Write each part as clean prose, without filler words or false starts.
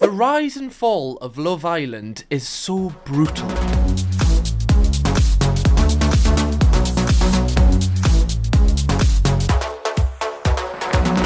The rise and fall of Love Island is so brutal.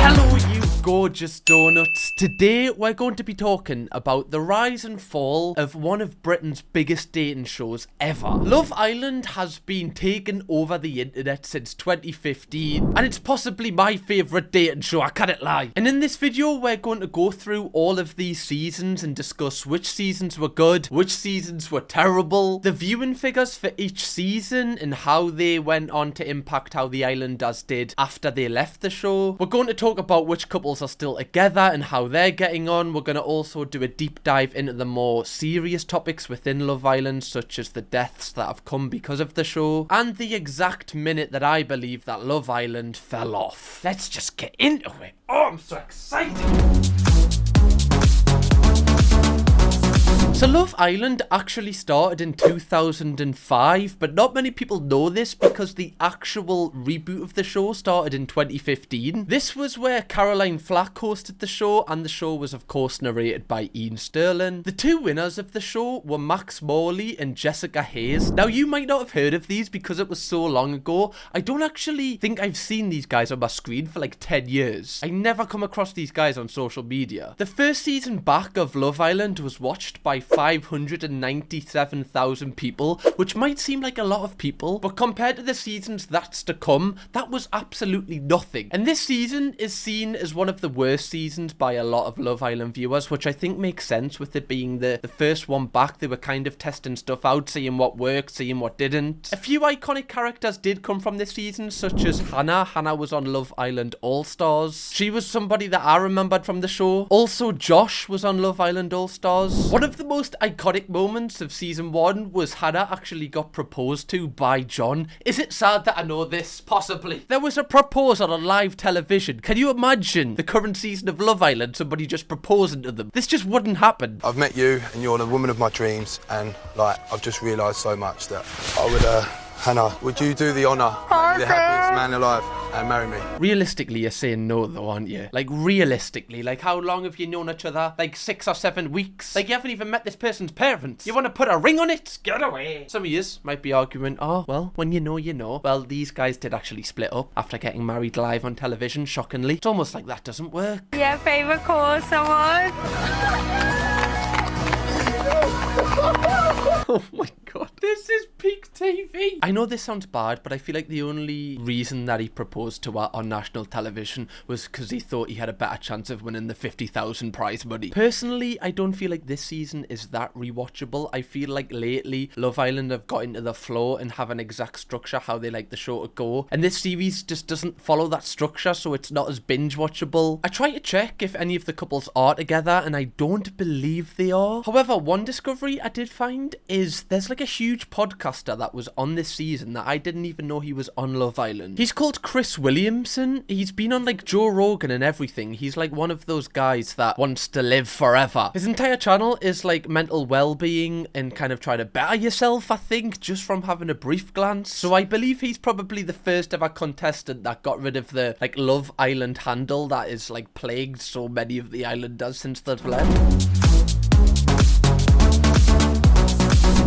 Hello, you gorgeous donuts. Today we're going to be talking about the rise and fall of one of Britain's biggest dating shows ever. Love Island has been taking over the internet since 2015 and it's possibly my favourite dating show, I can't lie. And in this video we're going to go through all of these seasons and discuss which seasons were good, which seasons were terrible, the viewing figures for each season and how they went on to impact how the Islanders did after they left the show. We're going to talk about which couples are still together and how they're getting on. We're going to also do a deep dive into the more serious topics within Love Island, such as the deaths that have come because of the show, and the exact minute that I believe that Love Island fell off. Let's just get into it. Oh, I'm so excited. So Love Island actually started in 2005, but not many people know this because the actual reboot of the show started in 2015. This was where Caroline Flack hosted the show, and the show was of course narrated by Ian Sterling. The two winners of the show were Max Morley and Jessica Hayes. Now you might not have heard of these because it was so long ago. I don't actually think I've seen these guys on my screen for like 10 years. I never come across these guys on social media. The first season back of Love Island was watched by 597,000 people, which might seem like a lot of people, but compared to the seasons that's to come, that was absolutely nothing. And this season is seen as one of the worst seasons by a lot of Love Island viewers, which I think makes sense with it being the first one back. They were kind of testing stuff out, seeing what worked, seeing what didn't. A few iconic characters did come from this season, such as Hannah. Hannah was on Love Island All-Stars. She was somebody that I remembered from the show. Also, Josh was on Love Island All-Stars. One of the most iconic moments of season 1 was Hannah actually got proposed to by John. Is it sad that I know this? Possibly. There was a proposal on live television. Can you imagine the current season of Love Island, somebody just proposing to them? This just wouldn't happen. I've met you and you're the woman of my dreams, and like I've just realised so much that I would Hannah, would you do the honour, make me the happiest man alive and marry me? Realistically, you're saying no though, aren't you? Like realistically, like how long have you known each other? Like 6 or 7 weeks? Like you haven't even met this person's parents. You want to put a ring on it? Get away. Some of yous might be arguing, oh, well, when you know, you know. Well, these guys did actually split up after getting married live on television, shockingly. It's almost like that doesn't work. Yeah, favourite call someone. Oh my god, this is peak TV. I know this sounds bad, but I feel like the only reason that he proposed to her on national television was because he thought he had a better chance of winning the 50,000 prize money. Personally, I don't feel like this season is that rewatchable. I feel like lately Love Island have got into the flow and have an exact structure how they like the show to go, and this series just doesn't follow that structure, so it's not as binge watchable. I try to check if any of the couples are together and I don't believe they are. However, one discovery I did find is there's like a huge podcaster that was on this season that I didn't even know he was on Love Island. He's called Chris Williamson. He's been on like Joe Rogan and everything. He's like one of those guys that wants to live forever. His entire channel is like mental well-being and kind of trying to better yourself, I think, just from having a brief glance. So I believe he's probably the first ever contestant that got rid of the like Love Island handle that is like plagued so many of the Islanders since they've left.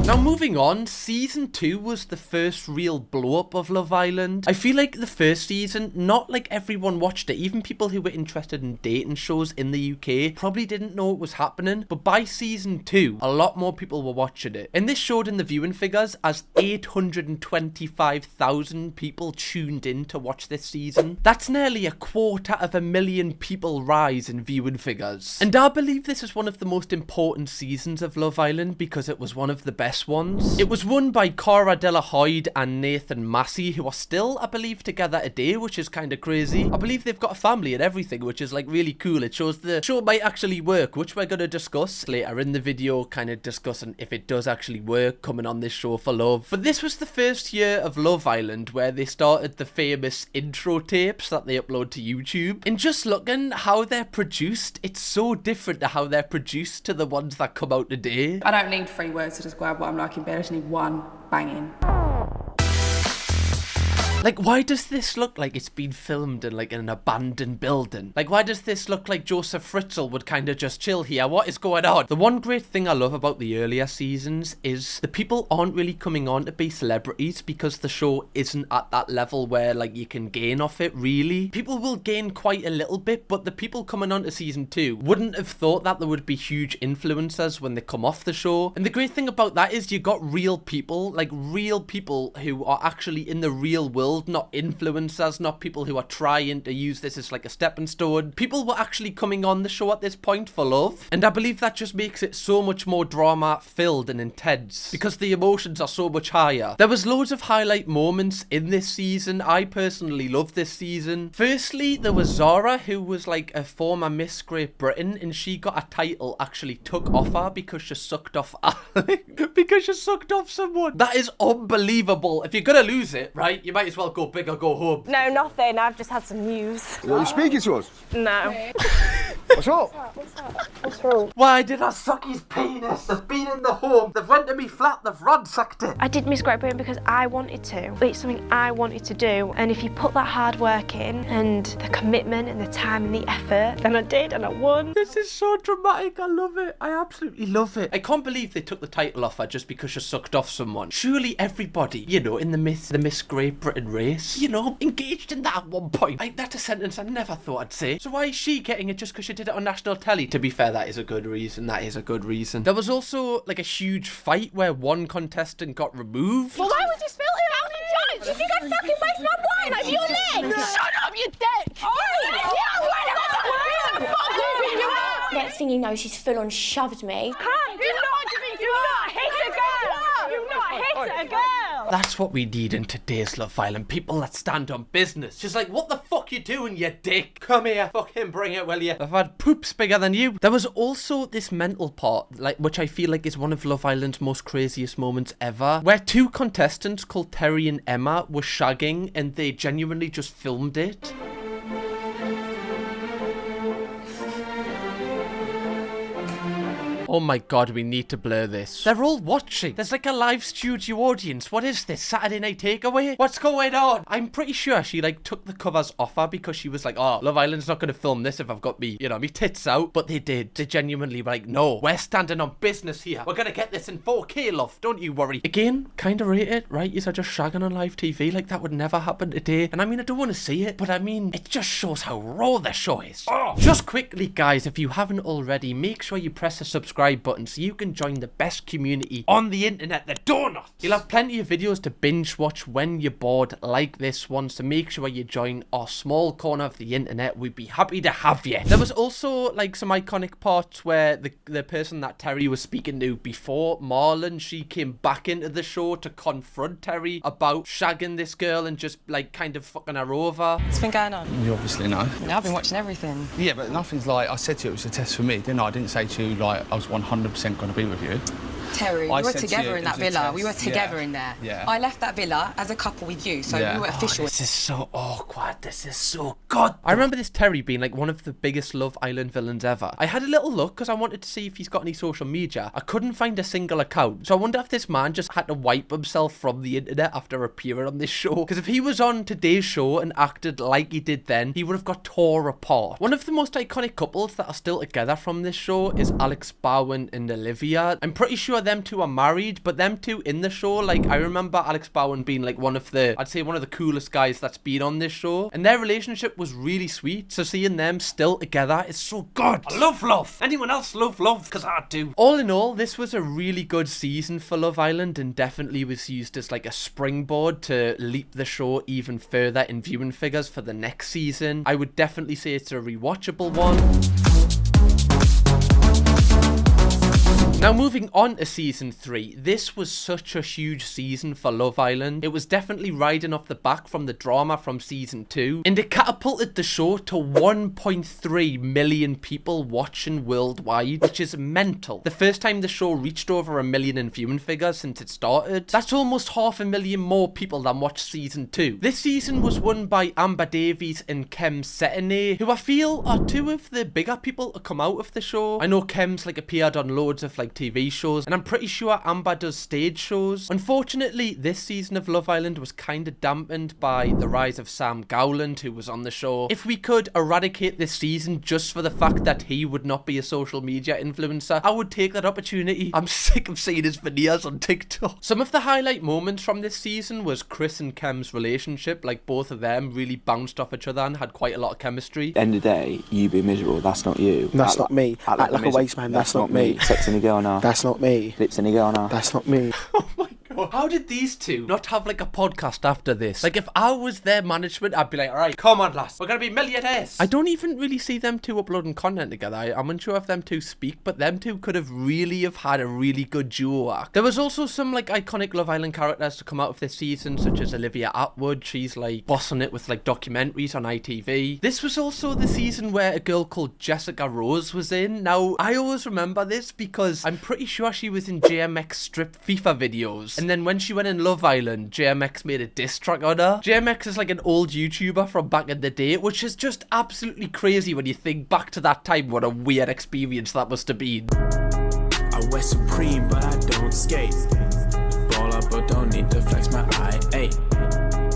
Now moving on, season 2 was the first real blow up of Love Island. I feel like the first season, not like everyone watched it, even people who were interested in dating shows in the UK probably didn't know it was happening, but by season 2, a lot more people were watching it. And this showed in the viewing figures as 825,000 people tuned in to watch this season. That's nearly 250,000 people rise in viewing figures. And I believe this is one of the most important seasons of Love Island because it was one of the best ones. It was won by Cara Delahoyd and Nathan Massey, who are still, I believe, together today, which is kind of crazy. I believe they've got a family and everything, which is like really cool. It shows the show might actually work, which we're going to discuss later in the video, kind of discussing if it does actually work coming on this show for love. But this was the first year of Love Island where they started the famous intro tapes that they upload to YouTube. And just looking how they're produced, it's so different to how they're produced to the ones that come out today. I don't need 3 words to describe what I'm like in bed. I just need one banging. Like, why does this look like it's been filmed in like an abandoned building? Like, why does this look like Joseph Fritzl would kind of just chill here? What is going on? The one great thing I love about the earlier seasons is the people aren't really coming on to be celebrities because the show isn't at that level where like you can gain off it, really. People will gain quite a little bit, but the people coming on to season 2 wouldn't have thought that there would be huge influencers when they come off the show. And the great thing about that is you got real people, like real people who are actually in the real world, not influencers, not people who are trying to use this as like a stepping stone. People were actually coming on the show at this point for love, and I believe that just makes it so much more drama filled and intense because the emotions are so much higher. There was loads of highlight moments in this season. I personally love this season. Firstly, there was Zara, who was like a former Miss Great Britain, and she got a title actually took off her because she sucked off because she sucked off someone. That is unbelievable. If you're gonna lose it, right, you might as well go big or go home. No, nothing. I've just had some news. Are you speaking to us? No. What's up? What's wrong? Why did I suck his penis? They've been in the home. They've went to me flat. They've ransacked it. I did Miss Great Britain because I wanted to. It's something I wanted to do. And if you put that hard work in and the commitment and the time and the effort, then I did and I won. This is so dramatic. I love it. I absolutely love it. I can't believe they took the title off her just because she sucked off someone. Surely everybody, you know, in the Miss Great Britain race, you know, engaged in that at one point. Like, that's a sentence I never thought I'd say. So why is she getting it just because she did it on national telly? To be fair, that is a good reason. That is a good reason. There was also like a huge fight where one contestant got removed. Well, why would you spill it out of the judge? You think I'd fucking waste my wine over your leg? Shut up, you dick! Next thing you know, she's full on shoved me. Do not hit a girl! Do not hit a girl! That's what we need in today's Love Island. People that stand on business. She's like, what the fuck you doing, you dick? Come here, fucking bring it, will you? I've had poops bigger than you. There was also this mental part, like, which I feel like is one of Love Island's most craziest moments ever, where two contestants called Terry and Emma were shagging and they genuinely just filmed it. Oh my god, we need to blur this. They're all watching. There's like a live studio audience. What is this? Saturday Night Takeaway? What's going on? I'm pretty sure she like took the covers off her because she was like, oh, Love Island's not going to film this if I've got me, you know, me tits out. But they did. They genuinely were like, no, we're standing on business here. We're going to get this in 4K, love. Don't you worry. Again, kind of rate it, right? You're just shagging on live TV. Like, that would never happen today. And I mean, I don't want to see it, but I mean, it just shows how raw the show is. Oh. Just quickly, guys, if you haven't already, make sure you press the subscribe button so you can join the best community on the internet, the donuts. You'll have plenty of videos to binge watch when you're bored like this one, so make sure you join our small corner of the internet. We'd be happy to have you. There was also like some iconic parts where the person that Terry was speaking to before, Marlon, she came back into the show to confront Terry about shagging this girl and just like kind of fucking her over. What's been going on? You obviously know. Yeah, I've been watching everything. Yeah, but nothing's like, I said to you it was a test for me, didn't I? I didn't say to you, like, I was 100% going to be with you. Terry, I we were said to together you in it that was a villa. test. We were together Yeah. in there. Yeah. I left that villa as a couple with you, so Yeah. we were official. This is so awkward. This is so good. I remember this Terry being like one of the biggest Love Island villains ever. I had a little look because I wanted to see if he's got any social media. I couldn't find a single account. So I wonder if this man just had to wipe himself from the internet after appearing on this show. Because if he was on today's show and acted like he did then, he would have got tore apart. One of the most iconic couples that are still together from this show is Alex Bowen and Olivia. I'm pretty sure them two are married, but them two in the show, like, I remember Alex Bowen being like I'd say one of the coolest guys that's been on this show, and their relationship was really sweet, so seeing them still together is so good. I love love. Anyone else love love? Because I do. All in all, this was a really good season for Love Island and definitely was used as like a springboard to leap the show even further in viewing figures for the next season. I would definitely say it's a rewatchable one. Now moving on to season 3, this was such a huge season for Love Island. It was definitely riding off the back from the drama from season 2, and it catapulted the show to 1.3 million people watching worldwide, which is mental. The first time the show reached over 1 million in viewing figures since it started. That's almost 500,000 more people than watched season 2. This season was won by Amber Davies and Kem Setene, who I feel are two of the bigger people to come out of the show. I know Kem's like appeared on loads of like like TV shows, and I'm pretty sure Amber does stage shows. Unfortunately, this season of Love Island was kind of dampened by the rise of Sam Gowland, who was on the show. If we could eradicate this season just for the fact that he would not be a social media influencer, I would take that opportunity. I'm sick of seeing his videos on TikTok. Some of the highlight moments from this season was Chris and Kem's relationship. Like, both of them really bounced off each other and had quite a lot of chemistry. End of the day, you be miserable, that's not you. That's not me. Act like a waste man, that's not me. Sex in a girl now. That's not me. Lips in a girl now. That's not me. Oh my god. How did these two not have like a podcast after this? Like, if I was their management, I'd be like, alright, come on lads, we're gonna be millionaires. I don't even really see them two uploading content together. I'm unsure if them two speak, but them two could have really have had a really good duo act. There was also some like iconic Love Island characters to come out of this season, such as Olivia Atwood. She's like bossing it with like documentaries on ITV. This was also the season where a girl called Jessica Rose was in. Now, I always remember this because I'm pretty sure she was in JMX strip FIFA videos. And then when she went in Love Island, JMX made a diss track on her. JMX is like an old YouTuber from back in the day, which is just absolutely crazy when you think back to that time. What a weird experience that must have been. I wear Supreme, but I don't skate. Baller, but don't need to flex my IA.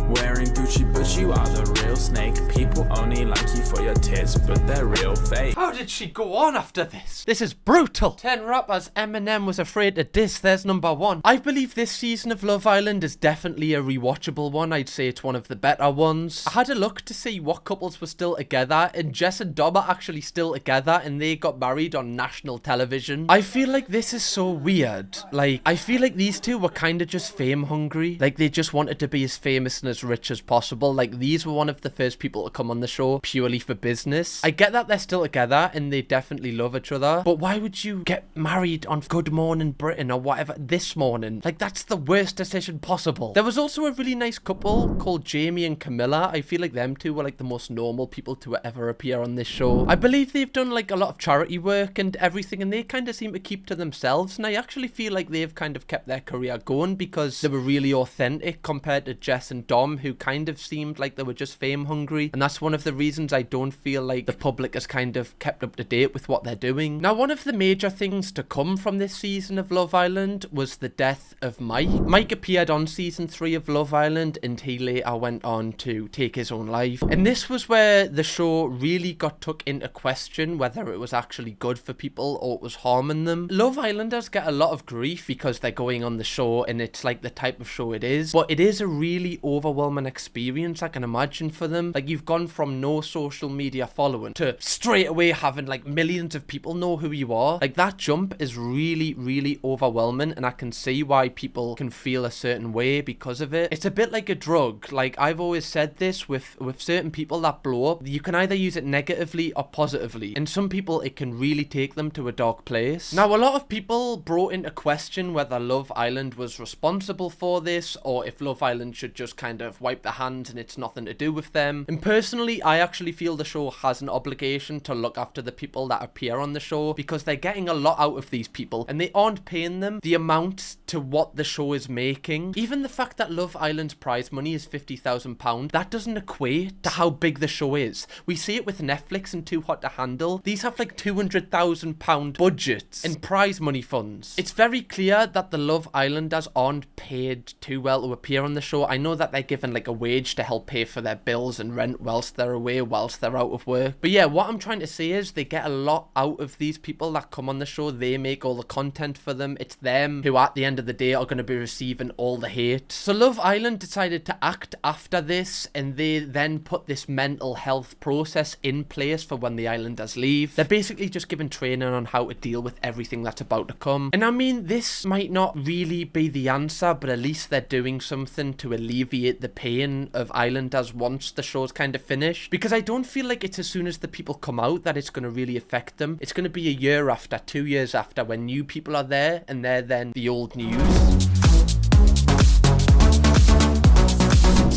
Wearing Gucci, but you are the real snake. People only like you for your tits, but they're real fake. How did she go on after this? This is brutal. 10 rappers Eminem was afraid to diss. There's number 1. I believe this season of Love Island is definitely a rewatchable one. I'd say it's one of the better ones. I had a look to see what couples were still together, and Jess and Dom are actually still together, and they got married on national television. I feel like this is so weird. Like, I feel like these two were kind of just fame hungry. Like, they just wanted to be as famous and as rich as possible. Like, these were one of the first people to come on the show purely for business. I get that they're still together and they definitely love each other, but why would you get married on Good Morning Britain or whatever this morning? Like, that's the worst decision possible. There was also a really nice couple called Jamie and Camilla. I feel like them two were like the most normal people to ever appear on this show. I believe they've done like a lot of charity work and everything, and they kind of seem to keep to themselves, and I actually feel like they've kind of kept their career going because they were really authentic compared to Jess and Dom, who kind of seemed like they were just fame hungry, and that's one of the reasons I don't feel like the public has kind of kept up to date with what they're doing. Now, one of the major things to come from this season of Love Island was the death of Mike. Mike appeared on season 3 of Love Island, and he later went on to take his own life, and this was where the show really got took into question whether it was actually good for people or it was harming them. Love Islanders get a lot of grief because they're going on the show and it's like the type of show it is, but it is a really overwhelming experience, I can imagine, for them. Like, you've gone from no social media following to straight away having like millions of people know who you are. Like, that jump is really, really overwhelming, and I can see why people can feel a certain way because of it. It's a bit like a drug. Like, I've always said this with certain people that blow up, you can either use it negatively or positively, and some people it can really take them to a dark place. Now, a lot of people brought into question whether Love Island was responsible for this, or if Love Island should just kind of wipe their hands and it's nothing to do with them. And personally, I actually feel the show has an obligation to look after the people that appear on the show, because they're getting a lot out of these people and they aren't paying them the amount to what the show is making. Even the fact that Love Island's prize money is £50,000, that doesn't equate to how big the show is. We see it with Netflix and Too Hot to Handle. These have like £200,000 budgets and prize money funds. It's very clear that the Love Islanders aren't paid too well to appear on the show. I know that they're given like a wage to help pay for their bills and rent whilst they're away, whilst they're out of work. But yeah, what I'm trying to say is they get a lot out of these people that come on the show. They make all the content for them. It's them who at the end of the day are going to be receiving all the hate. So Love Island decided to act after this, and they then put this mental health process in place for when the Islanders leave. They're basically just given training on how to deal with everything that's about to come. And I mean, this might not really be the answer, but at least they're doing something to alleviate the pain of Islanders once the show's kind of finished, because I don't feel like it's as soon as the people come out that it's going to really affect them. It's going to be a year after, 2 years after, when new people are there and they're then the old news.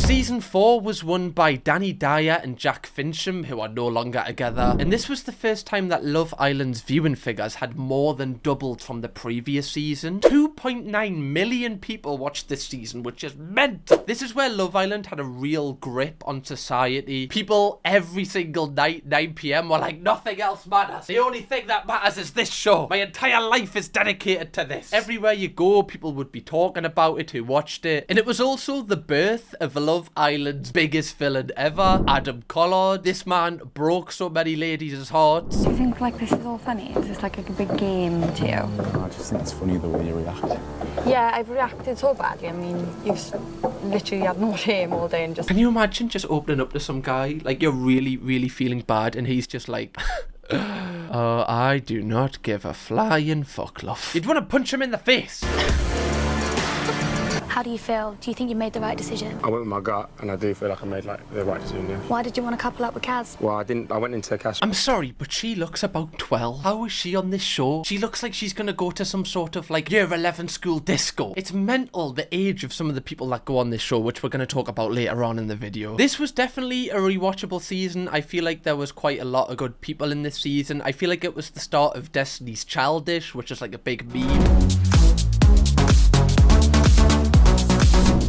Season 4 was won by Danny Dyer and Jack Fincham, who are no longer together, and this was the first time that Love Island's viewing figures had more than doubled from the previous season. 2.9 million people watched this season, which is mental. This is where Love Island had a real grip on society. People every single night, 9 PM, were like, nothing else matters. The only thing that matters is this show. My entire life is dedicated to this. Everywhere you go, people would be talking about it who watched it. And it was also the birth of Love Island's biggest villain ever, Adam Collard. This man broke so many ladies' hearts. Do you think like this is all funny? Is this like a big game to you? I just think it's funny the way you react. Yeah, I've reacted so badly. I mean, you've literally had no shame all day and just... Can you imagine just opening up to some guy? Like, you're really, really feeling bad and he's just like... Oh, I do not give a flying fuck, love. You'd want to punch him in the face. How do you feel? Do you think you made the right decision? I went with my gut, and I do feel like I made the right decision. Yeah. Why did you want to couple up with Kaz? Well, I didn't. I went into cash. I'm sorry, but she looks about 12. How is she on this show? She looks like she's gonna go to some sort of like year 11 school disco. It's mental, the age of some of the people that go on this show, which we're gonna talk about later on in the video. This was definitely a rewatchable season. I feel like there was quite a lot of good people in this season. I feel like it was the start of Destiny's Childish, which is like a big meme.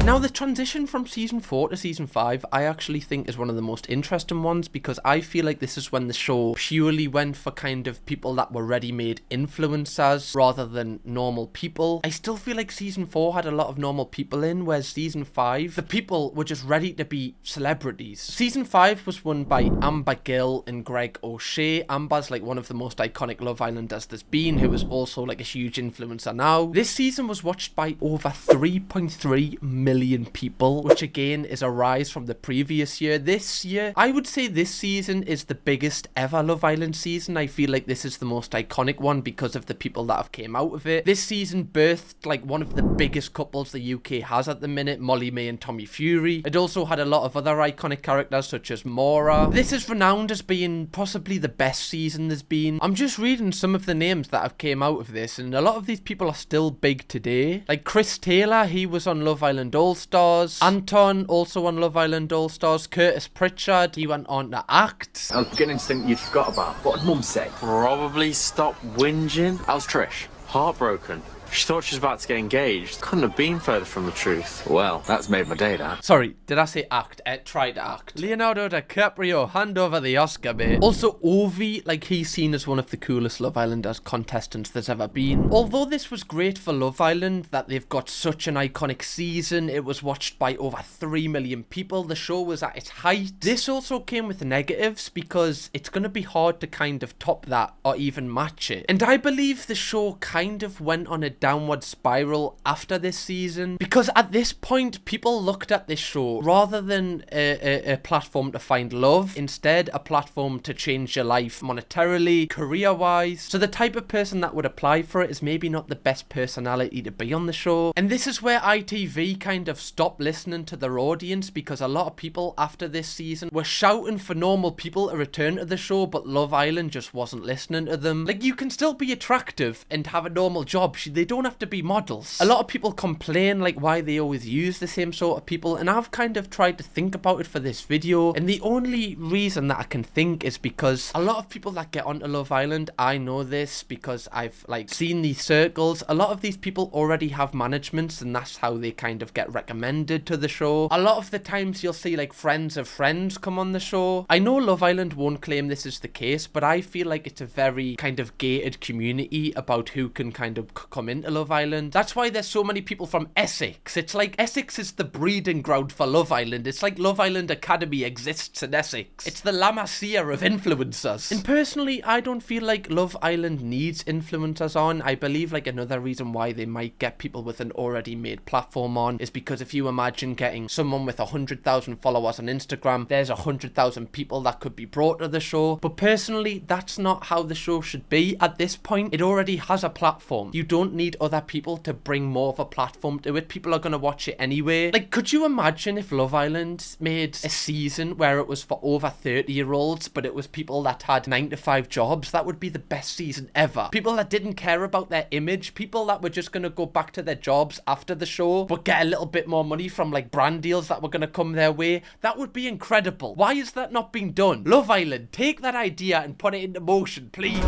Now, the transition from Season 4 to Season 5, I actually think is one of the most interesting ones because I feel like this is when the show purely went for kind of people that were ready-made influencers rather than normal people. I still feel like Season 4 had a lot of normal people in, whereas Season 5, the people were just ready to be celebrities. Season 5 was won by Amber Gill and Greg O'Shea. Amber's like one of the most iconic Love Islanders there's been, who is also like a huge influencer now. This season was watched by over 3.3 million people, which again is a rise from the previous year. This year, I would say this season is the biggest ever Love Island season. I feel like this is the most iconic one because of the people that have came out of it. This season birthed like one of the biggest couples the UK has at the minute, Molly May and Tommy Fury. It also had a lot of other iconic characters such as Maura. This is renowned as being possibly the best season there's been. I'm just reading some of the names that have came out of this, and a lot of these people are still big today. Like Chris Taylor, he was on Love Island All-Stars. Anton, also on Love Island All-Stars. Curtis Pritchard, he went on to act. I was beginning to think you'd forgot about. What did Mum say? Probably stop whinging. How's Trish? Heartbroken. She thought she was about to get engaged. Couldn't have been further from the truth. Well, that's made my day, that. Sorry, did I say act? Try to act. Leonardo DiCaprio, hand over the Oscar, mate. Also, Ovi, like he's seen as one of the coolest Love Islanders contestants there's ever been. Although this was great for Love Island, that they've got such an iconic season, it was watched by over 3 million people, the show was at its height. This also came with negatives because it's going to be hard to kind of top that or even match it. And I believe the show kind of went on a downward spiral after this season because at this point people looked at this show rather than a platform to find love, instead a platform to change your life monetarily, career wise. So the type of person that would apply for it is maybe not the best personality to be on the show, and this is where ITV kind of stopped listening to their audience because a lot of people after this season were shouting for normal people to return to the show, but Love Island just wasn't listening to them. Like, you can still be attractive and have a normal job. They don't have to be models. A lot of people complain like why they always use the same sort of people, and I've kind of tried to think about it for this video, and the only reason that I can think is because a lot of people that get onto Love Island, I know this because I've like seen these circles, a lot of these people already have managements and that's how they kind of get recommended to the show. A lot of the times you'll see like friends of friends come on the show. I know Love Island won't claim this is the case, but I feel like it's a very kind of gated community about who can kind of come into Love Island. That's why there's so many people from Essex. It's like Essex is the breeding ground for Love Island. It's like Love Island Academy exists in Essex. It's the La Masia of influencers. And personally, I don't feel like Love Island needs influencers on. I believe like another reason why they might get people with an already made platform on is because if you imagine getting someone with 100,000 followers on Instagram, there's 100,000 people that could be brought to the show. But personally, that's not how the show should be. At this point, it already has a platform. You don't need need other people to bring more of a platform to it. People are going to watch it anyway. Like, could you imagine if Love Island made a season where it was for over 30-year-olds, but it was people that had 9-to-5 jobs? That would be the best season ever. People that didn't care about their image, people that were just going to go back to their jobs after the show, but get a little bit more money from like brand deals that were going to come their way. That would be incredible. Why is that not being done? Love Island, take that idea and put it into motion, please.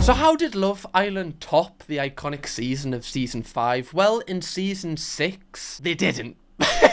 So how did Love Island top the iconic season of season 5? Well, in season 6, they didn't.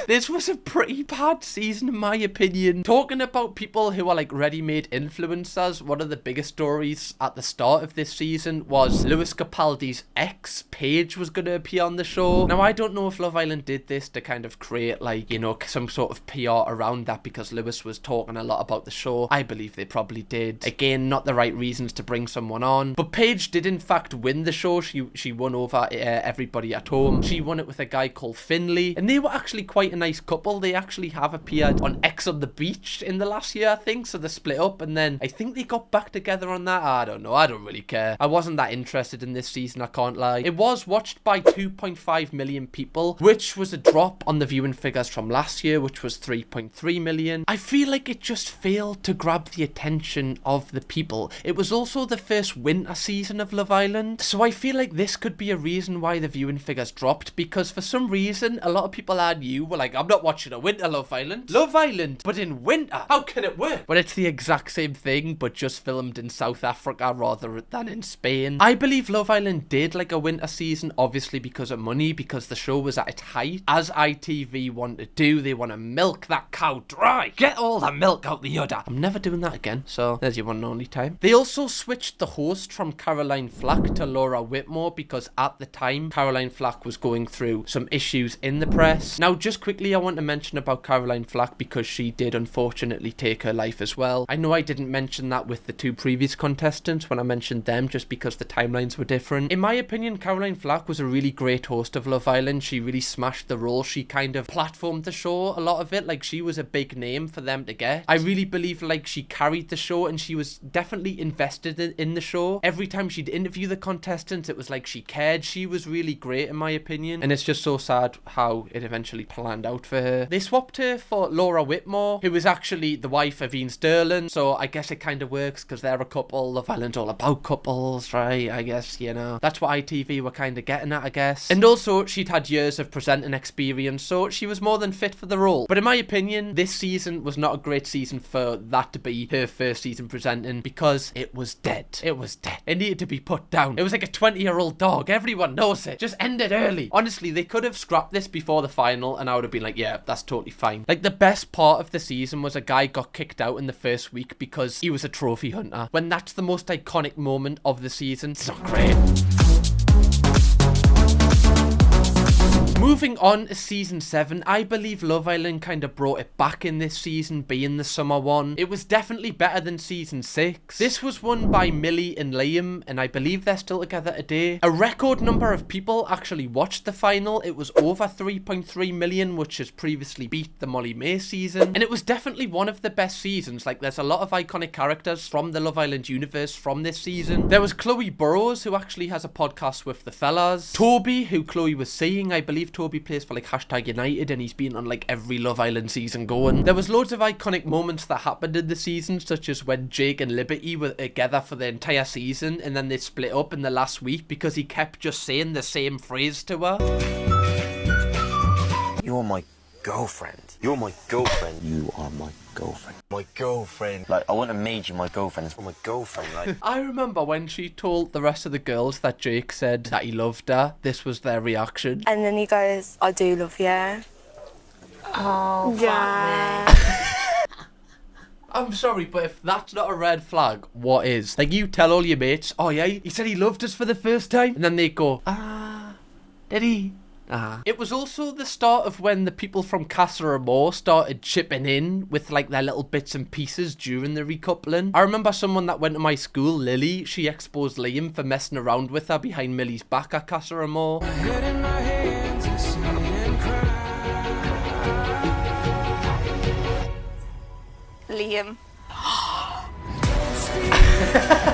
This was a pretty bad season in my opinion. Talking about people who are like ready-made influencers, one of the biggest stories at the start of this season was Lewis Capaldi's ex, Paige, was going to appear on the show. Now, I don't know if Love Island did this to kind of create like, you know, some sort of PR around that because Lewis was talking a lot about the show. I believe they probably did. Again, not the right reasons to bring someone on. But Paige did in fact win the show. She won over everybody at home. She won it with a guy called Finley. And they were actually quite a nice couple. They actually have appeared on X on the Beach in the last year, I think. So they split up and then I think they got back together on that. I don't know. I don't really care. I wasn't that interested in this season, I can't lie. It was watched by 2.5 million people, which was a drop on the viewing figures from last year, which was 3.3 million. I feel like it just failed to grab the attention of the people. It was also the first winter season of Love Island, so I feel like this could be a reason why the viewing figures dropped, because for some reason a lot of people I knew were like, I'm not watching a winter Love Island. Love Island, but in winter. How can it work? But it's the exact same thing, but just filmed in South Africa rather than in Spain. I believe Love Island did like a winter season, obviously because of money, because the show was at its height. As ITV want to do, they want to milk that cow dry. Get all the milk out the udder. I'm never doing that again, so there's your one and only time. They also switched the host from Caroline Flack to Laura Whitmore because at the time, Caroline Flack was going through some issues in the press. Now, just quickly, I want to mention about Caroline Flack because she did unfortunately take her life as well. I know I didn't mention that with the two previous contestants when I mentioned them just because the timelines were different. In my opinion, Caroline Flack was a really great host of Love Island. She really smashed the role. She kind of platformed the show, a lot of it. Like, she was a big name for them to get. I really believe like she carried the show and she was definitely invested in the show. Every time she'd interview the contestants, it was like she cared. She was really great in my opinion. And it's just so sad how it eventually planned out for her. They swapped her for Laura Whitmore, who was actually the wife of Ian Sterling, so I guess it kind of works because they're a couple. Love Island's all about couples, right? I guess, you know, that's what ITV were kind of getting at, I guess. And also, she'd had years of presenting experience, so she was more than fit for the role. But in my opinion, this season was not a great season for that to be her first season presenting because it was dead. It was dead. It needed to be put down. It was like a 20-year-old dog. Everyone knows it. Just end it early. Honestly, they could have scrapped this before the final and I would have been like, yeah, that's totally fine. Like, the best part of the season was a guy got kicked out in the first week because he was a trophy hunter. When that's the most iconic moment of the season, it's not great. Moving on to season 7, I believe Love Island kind of brought it back in this season, being the summer one. It was definitely better than season 6. This was won by Millie and Liam, and I believe they're still together today. A record number of people actually watched the final. It was over 3.3 million, which has previously beat the Molly May season. And it was definitely one of the best seasons. Like, there's a lot of iconic characters from the Love Island universe from this season. There was Chloe Burrows, who actually has a podcast with the fellas. Toby, who Chloe was seeing, I believe Toby plays for like #United and he's been on like every Love Island season going. There was loads of iconic moments that happened in the season, such as when Jake and Liberty were together for the entire season and then they split up in the last week because he kept just saying the same phrase to her. You're my girlfriend. You're my girlfriend. You are my girlfriend. My girlfriend. Like, I wouldn't have made you my girlfriend. It's my girlfriend, like. I remember when she told the rest of the girls that Jake said that he loved her, this was their reaction. And then he goes, I do love you. Oh, yeah. I'm sorry, but if that's not a red flag, what is? Like, you tell all your mates, oh yeah, he said he loved us for the first time, and then they go, did he? It was also the start of when the people from Casa Amor started chipping in with like their little bits and pieces during the recoupling. I remember someone that went to my school, Lily, she exposed Liam for messing around with her behind Millie's back at Casa Amor. Liam.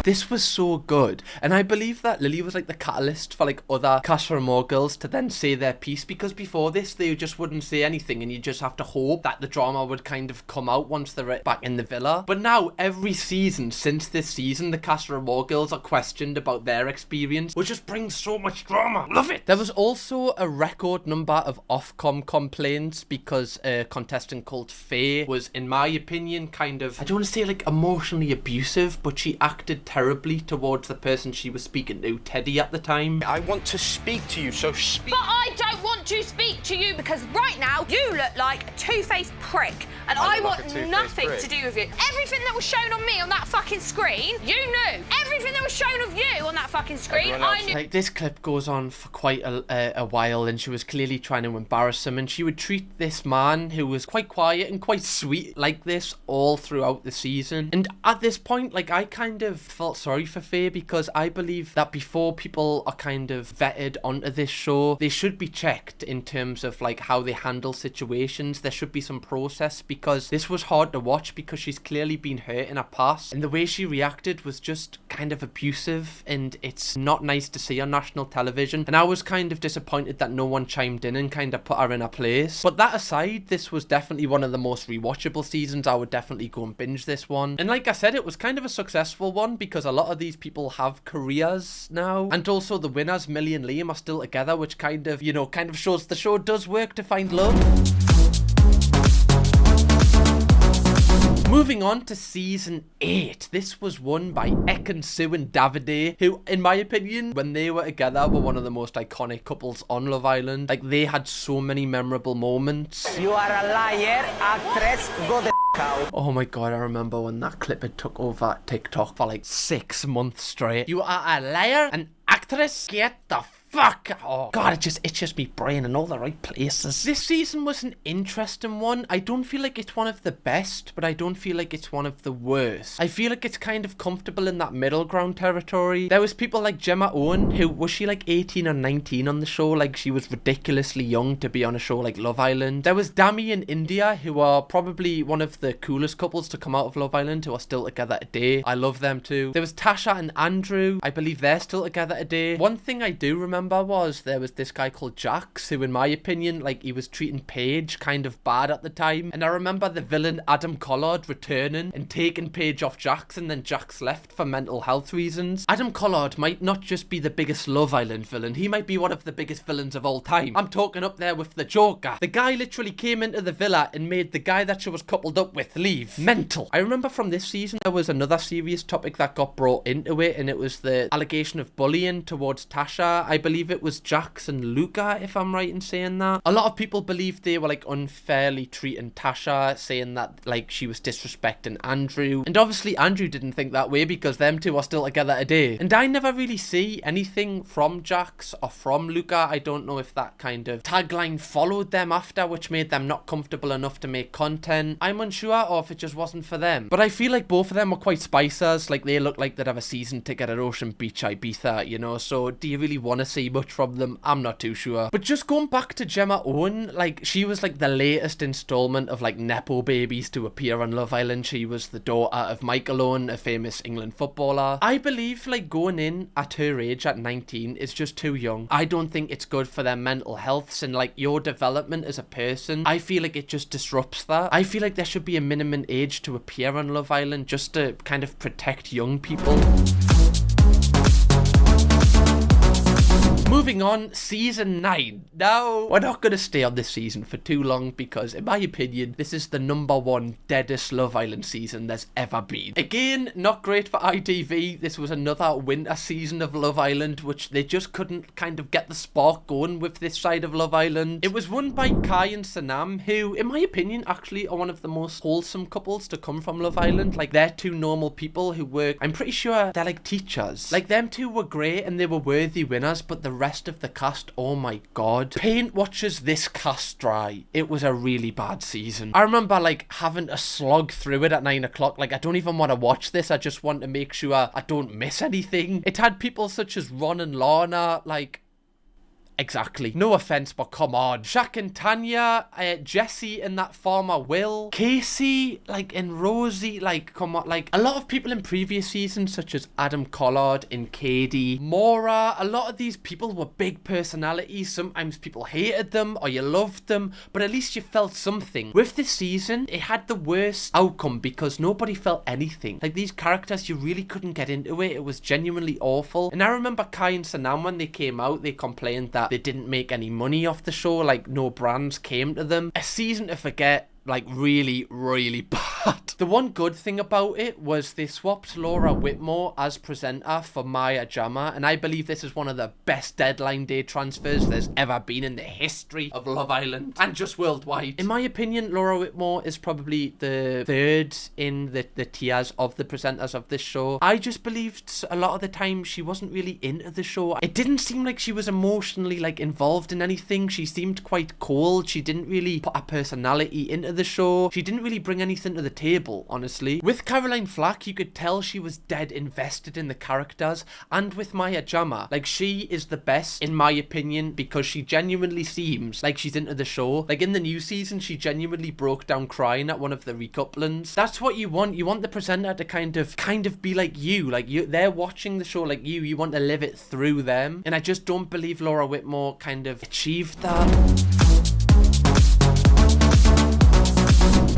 This was so good, and I believe that Lily was like the catalyst for like other Casa Amor girls to then say their piece, because before this they just wouldn't say anything and you just have to hope that the drama would kind of come out once they're back in the villa. But now every season since this season, the Casa Amor girls are questioned about their experience, which just brings so much drama. Love it. There was also a record number of Ofcom complaints because a contestant called Faye was, in my opinion, kind of, I don't want to say like emotionally abusive, but she acted terribly towards the person she was speaking to, Teddy, at the time. I want to speak to you, so speak. But I don't want to speak to you because right now you look like a two-faced prick and I want nothing to do with you. Everything that was shown on me on that fucking screen, you knew. Everything that was shown of you on that fucking screen, I knew. Like, this clip goes on for quite a while, and she was clearly trying to embarrass him, and she would treat this man who was quite quiet and quite sweet like this all throughout the season. And at this point, like, I kind of felt sorry for Faye, because I believe that before people are kind of vetted onto this show, they should be checked in terms of like how they handle situations. There should be some process, because this was hard to watch because she's clearly been hurt in her past, and the way she reacted was just kind of abusive, and it's not nice to see on national television. And I was kind of disappointed that no one chimed in and kind of put her in her place. But that aside, this was definitely one of the most rewatchable seasons. I would definitely go and binge this one. And like I said, it was kind of a successful one because a lot of these people have careers now, and also the winners, Millie and Liam, are still together, which kind of, you know, kind of shows the show does work to find love. Moving on to season 8. This was won by Ekin-Su and Davide, who, in my opinion, when they were together, were one of the most iconic couples on Love Island. Like, they had so many memorable moments. You are a liar, actress, go the out. Oh my god, I remember when that clip had took over TikTok for like 6 months straight. You are a liar, an actress, get the fuck. Oh god, it just me brain in all the right places. This season was an interesting one. I don't feel like it's one of the best, but I don't feel like it's one of the worst. I feel like it's kind of comfortable in that middle ground territory. There was people like Gemma Owen, who was she like 18 or 19 on the show? Like, she was ridiculously young to be on a show like Love Island. There was Dami and India, who are probably one of the coolest couples to come out of Love Island, who are still together today. I love them too. There was Tasha and Andrew. I believe they're still together today. One thing I do remember was there was this guy called Jax, who in my opinion, like, he was treating Paige kind of bad at the time. And I remember the villain Adam Collard returning and taking Paige off Jax, and then Jax left for mental health reasons. Adam Collard might not just be the biggest Love Island villain, he might be one of the biggest villains of all time. I'm talking up there with the Joker. The guy literally came into the villa and made the guy that she was coupled up with leave. Mental. I remember from this season there was another serious topic that got brought into it, and it was the allegation of bullying towards Tasha. I believe it was Jax and Luca, if I'm right in saying that. A lot of people believed they were like unfairly treating Tasha, saying that like she was disrespecting Andrew. And obviously Andrew didn't think that way because them two are still together today. And I never really see anything from Jax or from Luca. I don't know if that kind of tagline followed them after, which made them not comfortable enough to make content. I'm unsure, or if it just wasn't for them. But I feel like both of them were quite spicers. Like, they look like they'd have a season ticket at Ocean Beach, Ibiza, you know. So do you really want to see much from them? I'm not too sure. But just going back to Gemma Owen, like, she was like the latest installment of like nepo babies to appear on Love Island. She was the daughter of Michael Owen, a famous England footballer. I believe like going in at her age at 19 is just too young. I don't think it's good for their mental healths and like your development as a person. I feel like it just disrupts that. I feel like there should be a minimum age to appear on Love Island just to kind of protect young people. Moving on, season 9. Now, we're not going to stay on this season for too long because, in my opinion, this is the #1 deadest Love Island season there's ever been. Again, not great for ITV. This was another winter season of Love Island, which they just couldn't kind of get the spark going with this side of Love Island. It was won by Kai and Sanam, who, in my opinion, actually are one of the most wholesome couples to come from Love Island. Like, they're two normal people who work, I'm pretty sure they're like teachers. Like, them two were great and they were worthy winners, but the rest of the cast, oh my god. Paint watches this cast dry. It was a really bad season. I remember like having to slog through it at 9 o'clock. Like, I don't even want to watch this. I just want to make sure I don't miss anything. It had people such as Ron and Lana. Like, Exactly. No offense, but come on. Shaq and Tanya, Jesse and that farmer Will, Casey, like, and Rosie, like, come on. Like, a lot of people in previous seasons, such as Adam Collard and Katie, Maura, a lot of these people were big personalities. Sometimes people hated them or you loved them, but at least you felt something. With this season, it had the worst outcome because nobody felt anything. Like, these characters, you really couldn't get into it. It was genuinely awful. And I remember Kai and Sanam, when they came out, they complained that they didn't make any money off the show, like no brands came to them. A season to forget. Like, really, really bad. The one good thing about it was they swapped Laura Whitmore as presenter for Maya Jama, and I believe this is one of the best deadline day transfers there's ever been in the history of Love Island, and just worldwide. In my opinion, Laura Whitmore is probably the third in the tiers of the presenters of this show. I just believed a lot of the time she wasn't really into the show. It didn't seem like she was emotionally, like, involved in anything. She seemed quite cold. She didn't really put a personality into the show. She didn't really bring anything to the table, honestly. With Caroline Flack, you could tell she was dead invested in the characters, and with Maya Jama, like, she is the best in my opinion because she genuinely seems like she's into the show. Like, in the new season, she genuinely broke down crying at one of the recouplings. That's what you want. You want the presenter to kind of be like you. Like, they're watching the show like you want to live it through them, and I just don't believe Laura Whitmore kind of achieved that.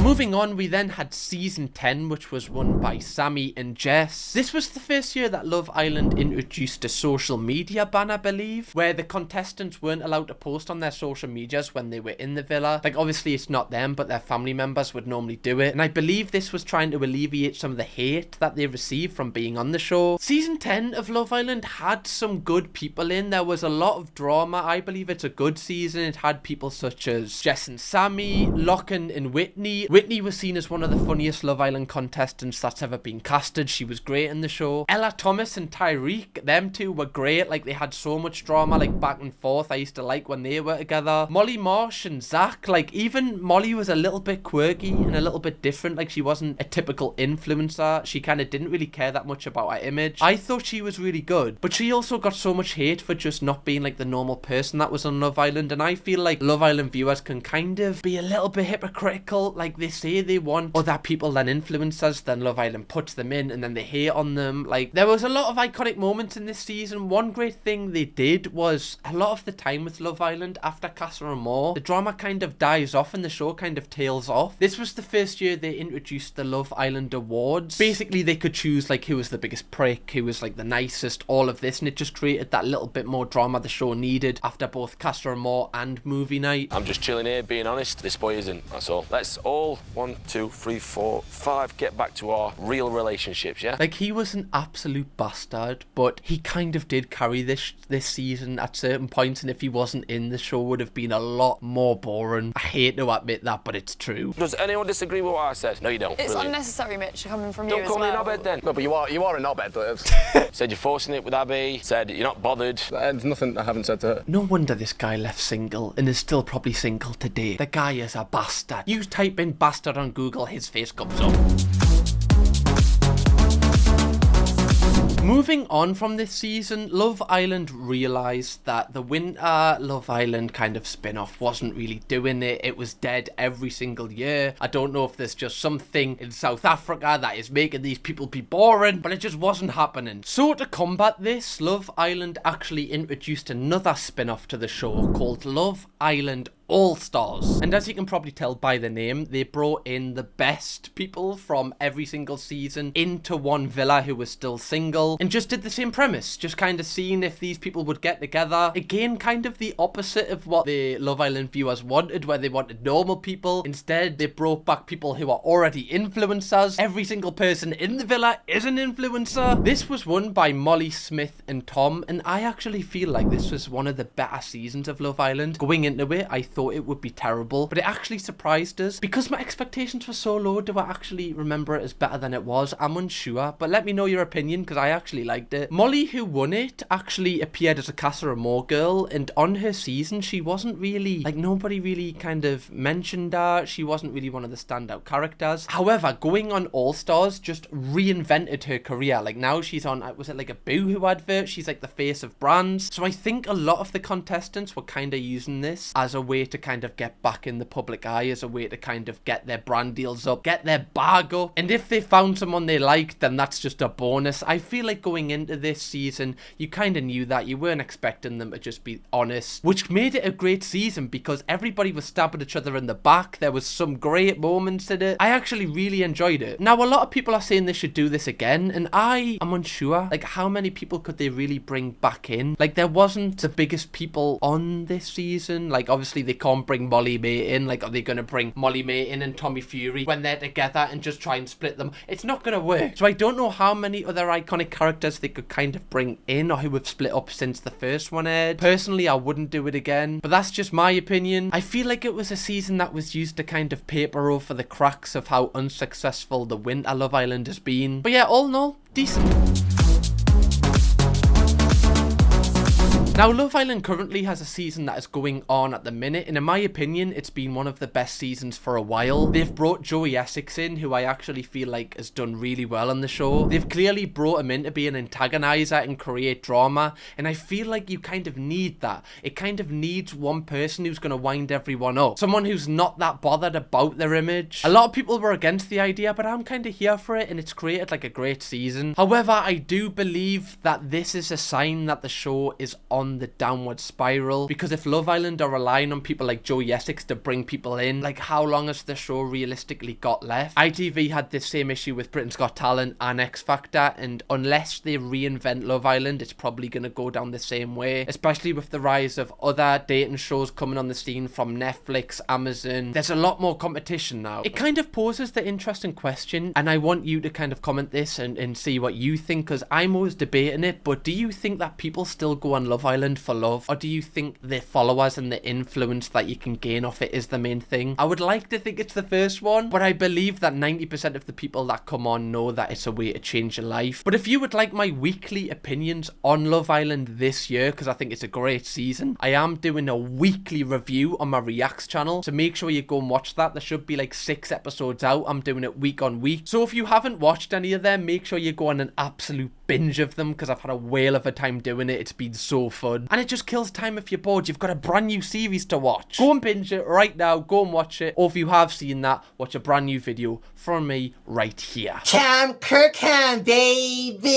Moving on, we then had season 10, which was won by Sammy and Jess. This was the first year that Love Island introduced a social media ban, I believe, where the contestants weren't allowed to post on their social medias when they were in the villa. Like, obviously it's not them, but their family members would normally do it. And I believe this was trying to alleviate some of the hate that they received from being on the show. Season 10 of Love Island had some good people in. There was a lot of drama. I believe it's a good season. It had people such as Jess and Sammy, Lachlan and Whitney. Whitney was seen as one of the funniest Love Island contestants that's ever been casted. She was great in the show. Ella Thomas and Tyreek, them two were great. Like, they had so much drama, like, back and forth. I used to like when they were together. Molly Marsh and Zach, like, even Molly was a little bit quirky and a little bit different. Like, she wasn't a typical influencer. She kind of didn't really care that much about her image. I thought she was really good, but she also got so much hate for just not being like the normal person that was on Love Island. And I feel like Love Island viewers can kind of be a little bit hypocritical. Like, they say they want other people than influencers, then Love Island puts them in and then they hate on them. Like, there was a lot of iconic moments in this season. One great thing they did was a lot of the time with Love Island, after Casa Amor, the drama kind of dies off and the show kind of tails off. This was the first year they introduced the Love Island Awards. Basically, they could choose like who was the biggest prick, who was like the nicest, all of this, and it just created that little bit more drama the show needed after both Casa Amor and movie night. I'm just chilling here, being honest. This boy isn't, that's all. Let's all 1, 2, 3, 4, 5 get back to our real relationships, yeah? Like, he was an absolute bastard, but he kind of did carry this season at certain points, and if he wasn't in, the show would have been a lot more boring. I hate to admit that, but it's true. Does anyone disagree with what I said? No, you don't. It's Brilliant. unnecessary, Mitch, coming from Don't you call as me well. an knobhead then. No, but you are a knobhead. Said you're forcing it with Abby. Said you're not bothered. There's nothing I haven't said to her. No wonder this guy left single and is still probably single today. The guy is a bastard. You type in bastard on Google, his face comes up. Moving on from this season, Love Island realised that the winter Love Island kind of spin-off wasn't really doing it. It was dead every single year. I don't know if there's just something in South Africa that is making these people be boring, but it just wasn't happening. So to combat this, Love Island actually introduced another spin-off to the show called Love Island All-Stars. And as you can probably tell by the name, they brought in the best people from every single season into one villa who was still single and just did the same premise, just kind of seeing if these people would get together. Again, kind of the opposite of what the Love Island viewers wanted, where they wanted normal people. Instead, they brought back people who are already influencers. Every single person in the villa is an influencer. This was won by Molly, Smith and Tom, and I actually feel like this was one of the better seasons of Love Island. Going into it, I thought it would be terrible, but it actually surprised us. Because my expectations were so low, do I actually remember it as better than it was? I'm unsure, but let me know your opinion, because I actually liked it. Molly, who won it, actually appeared as a Casa Amor girl, and on her season, she wasn't really, like, nobody really kind of mentioned her. She wasn't really one of the standout characters. However, going on All Stars just reinvented her career. Like, now she's on, was it like a Boohoo advert? She's like the face of brands. So I think a lot of the contestants were kind of using this as a way to kind of get back in the public eye, as a way to kind of get their brand deals up, get their bag up. And if they found someone they liked, then that's just a bonus. I feel like going into this season, you kind of knew that. You weren't expecting them to just be honest, which made it a great season because everybody was stabbing each other in the back. There was some great moments in it. I actually really enjoyed it. Now, a lot of people are saying they should do this again, and I am unsure. Like, how many people could they really bring back in? Like, there wasn't the biggest people on this season. Like, obviously they can't bring Molly May in. Like, are they going to bring Molly May in and Tommy Fury when they're together and just try and split them? It's not going to work. So I don't know how many other iconic characters they could kind of bring in or who have split up since the first one aired. Personally, I wouldn't do it again, but that's just my opinion. I feel like it was a season that was used to kind of paper over the cracks of how unsuccessful the winter Love Island has been. But yeah, all in all, decent. Now, Love Island currently has a season that is going on at the minute, and in my opinion, it's been one of the best seasons for a while. They've brought Joey Essex in, who I actually feel like has done really well on the show. They've clearly brought him in to be an antagonizer and create drama, and I feel like you kind of need that. It kind of needs one person who's going to wind everyone up. Someone who's not that bothered about their image. A lot of people were against the idea, but I'm kind of here for it, and it's created like a great season. However, I do believe that this is a sign that the show is on the downward spiral, because if Love Island are relying on people like Joey Essex to bring people in, like, how long has the show realistically got left? ITV had this same issue with Britain's Got Talent and X Factor, and unless they reinvent Love Island, it's probably going to go down the same way, especially with the rise of other dating shows coming on the scene from Netflix, Amazon. There's a lot more competition now. It kind of poses the interesting question, and I want you to kind of comment this and see what you think, because I'm always debating it, but do you think that people still go on Love Island for love, or do you think the followers and the influence that you can gain off it is the main thing? I would like to think it's the first one, but I believe that 90% of the people that come on know that it's a way to change your life. But if you would like my weekly opinions on Love Island this year, because I think it's a great season, I am doing a weekly review on my Reacts channel, so make sure you go and watch that. There should be like 6 episodes out. I'm doing it week on week, so if you haven't watched any of them, make sure you go on an absolute binge of them, because I've had a whale of a time doing it. It's been so fun, and it just kills time if you're bored. You've got a brand new series to watch. Go and binge it right now. Go and watch it, or if you have seen that, watch a brand new video from me right here. Kirkham, baby!